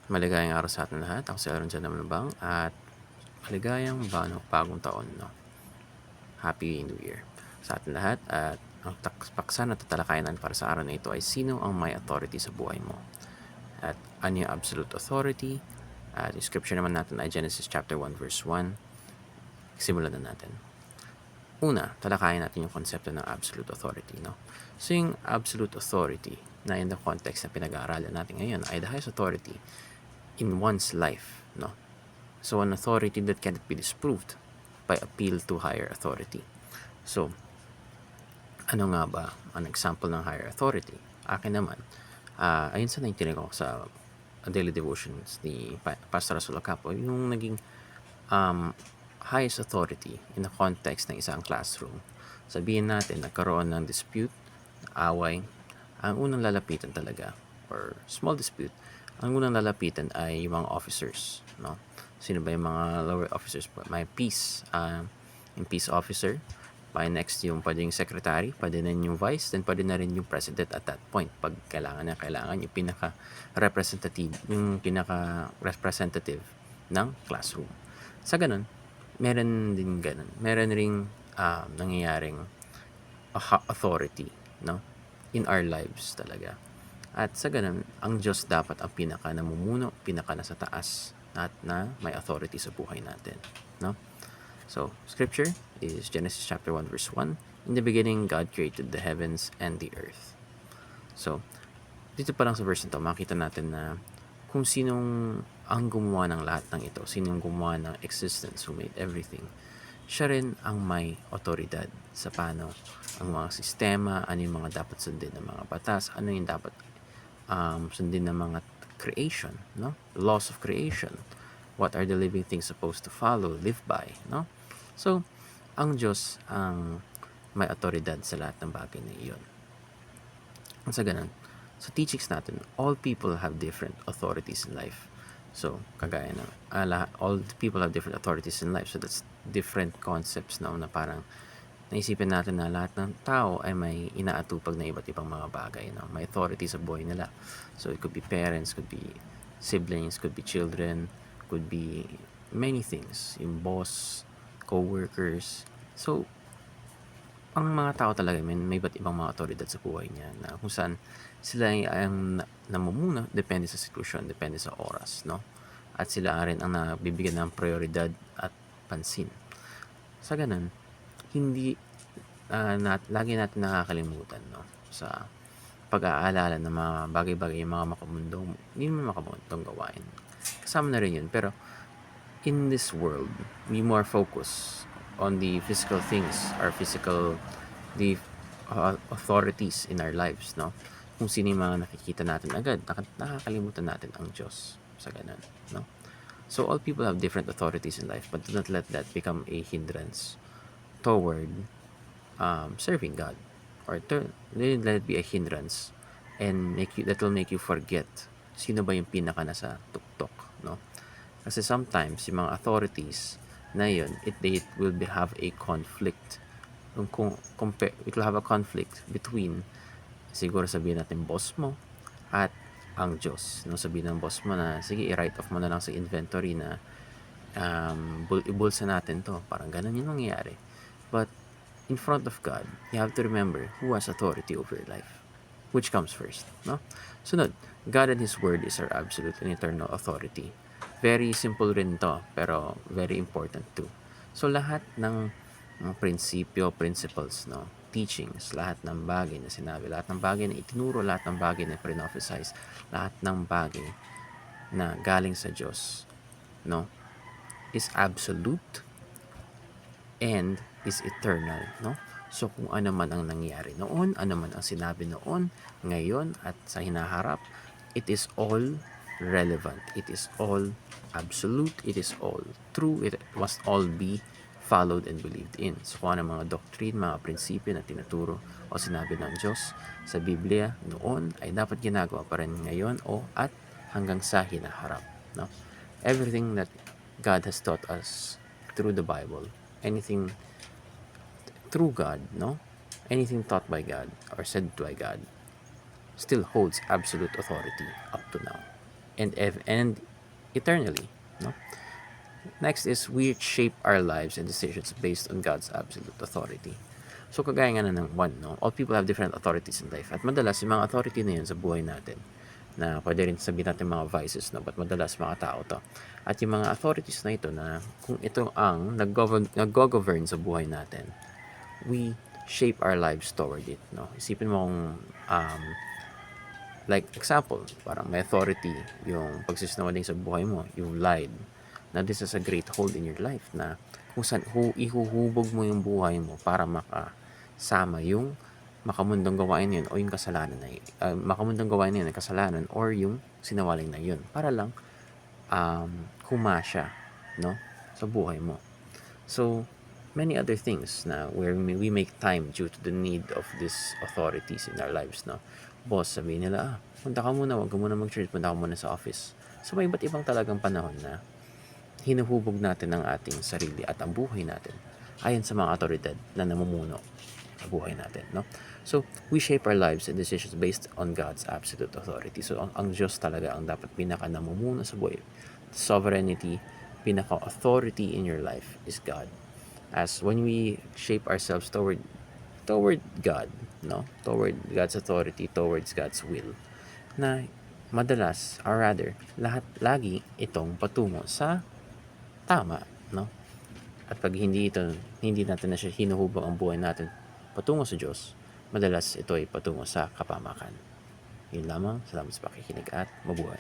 Maligayang araw sa ating lahat. Ako si Aaron Jan Namalabang at maligayang bagong taon. No? Happy New Year sa ating lahat. At ang paksa na tatalakayan para sa araw na ito ay sino ang may authority sa buhay mo. At ano yung absolute authority? At yung scripture naman natin ay Genesis chapter 1 verse 1. Simulan na natin. Una, talakayin natin yung konsepto ng absolute authority. No? So yung absolute authority na in the context na pinag-aaralan natin ngayon ay the highest authority in one's life. No? So an authority that cannot be disproved by appeal to higher authority. So, ano nga ba ang example ng higher authority? Akin naman, ayun sa naintinig ko sa daily devotions ni Pastor Rasul Acapo, yung naging highest authority in the context ng isang classroom. Sabihin natin, nagkaroon ng dispute, away, ang unang lalapitan talaga, or small dispute, ang unang lalapitan ay yung mga officers. No? Sino ba yung mga lower officers? May peace, yung peace officer. By next yung pwedeng secretary, pwede na yung vice, then pwede na rin yung president at that point. Pag kailangan yung pinaka-representative ng classroom. Sa ganun, meron din ganun. Meron ring nangyayaring authority, no? In our lives talaga. At sa ganun, ang Diyos dapat ang pinaka namumuno, pinaka nasa taas at na may authority sa buhay natin, no? So, scripture is Genesis chapter 1 verse 1. In the beginning, God created the heavens and the earth. So, dito pa lang sa verse nito, makita natin na kung sinong ang gumawa ng lahat ng ito, sinong gumawa ng existence, who made everything, siya rin ang may otoridad sa paano ang mga sistema, ano yung mga dapat sundin ng mga batas, ano yung dapat sundin ng mga creation, no? Laws of creation. What are the living things supposed to follow, live by, no? So, ang Diyos ang may otoridad sa lahat ng bagay na iyon. Sa ganun, sa teachings natin, all people have different authorities in life. So, kagaya na, all people have different authorities in life. So, that's different concepts na parang naisipin natin na lahat ng tao ay may inaatupag na iba't ibang mga bagay. No? May authority sa buhay nila. So, it could be parents, could be siblings, could be children, could be many things. Yung boss, co-workers. So, ang mga tao talaga may iba't ibang mga otoridad sa buhay niya na kung saan sila ay ang namumuno, depende sa sitwasyon, depende sa oras, no? At sila rin ang nabibigyan ng prioridad at pansin. Sa ganun, hindi lagi natin nakakalimutan, no? Sa pag-aalala ng mga bagay-bagay, yung mga hindi naman makamundong gawain. Kasama na rin yun, pero in this world, we more focus on the physical things, the authorities in our lives, no? Kung sino yung mga nakikita natin agad, nakakalimutan natin ang Diyos sa ganun, no? So all people have different authorities in life, but do not let that become a hindrance toward serving God, or let it be a hindrance and that will make you forget sino ba yung pinaka nasa tuktok, no? Kasi sometimes, yung mga authorities na yun, it will have a conflict. It will have a conflict between, siguro sabihin natin, boss mo at ang Diyos. No, sabihin ng boss mo na, sige, i-write off mo na lang sa inventory na ibulsa natin to. Parang ganun yung nangyayari. But, in front of God, you have to remember who has authority over your life. Which comes first, no? Sunod, God and His Word is our absolute and eternal authority. Very simple rin to, pero very important too. So, lahat ng prinsipyo, principles, no? Teachings, lahat ng bagay na sinabi, lahat ng bagay na itinuro, lahat ng bagay na prophesize, lahat ng bagay na galing sa Diyos, no? Is absolute and is eternal, no? So, kung ano man ang nangyari noon, ano man ang sinabi noon, ngayon, at sa hinaharap, it is all relevant. It is all absolute. It is all true. It must all be followed and believed in. So, kung ano mga doctrine, mga prinsipyo na tinuturo o sinabi ng Diyos sa Biblia noon ay dapat ginagawa pa rin ngayon at hanggang sa hinaharap. No? Everything that God has taught us through the Bible, anything through God, no? Anything taught by God or said by God still holds absolute authority up to now. and eternally, no? Next is we shape our lives and decisions based on God's absolute authority. So kagaya nga na ng one, no? All people have different authorities in life. At madalas, yung mga authority na yun sa buhay natin, na pwede rin sabihin natin mga vices, no? But madalas mga tao to. At yung mga authorities na ito na kung ito ang nag-govern sa buhay natin, we shape our lives toward it, no? Isipin mo kung like example, parang may authority yung pagsisinungaling sa buhay mo, you lied. Now this is a great hold in your life na kung saan ihuhubog mo yung buhay mo para makasama yung makamundong gawain yun o yung kasalanan na yun. Makamundong gawain yun, kasalanan or yung sinawaling na yun para lang humasya, no, sa buhay mo. So many other things na where we make time due to the need of these authorities in our lives, no. Boss, sabihin nila, punta ka muna, wag ka muna mag-church, punta ka muna sa office. So may iba't ibang talagang panahon na hinuhubog natin ang ating sarili at ang buhay natin ayon sa mga otoridad na namumuno sa buhay natin, no? So, we shape our lives and decisions based on God's absolute authority. So, ang Diyos talaga ang dapat pinaka namumuno sa buhay. Sovereignty, pinaka-authority in your life is God. As when we shape ourselves toward God, no? Toward God's authority, towards God's will, na madalas, or rather, lagi itong patungo sa tama, no? At pag hindi natin na siya hinuhubog ang buhay natin patungo sa Diyos, madalas ito ay patungo sa kapamakan. Yun lamang, salamat sa pakikinig at mabuhay.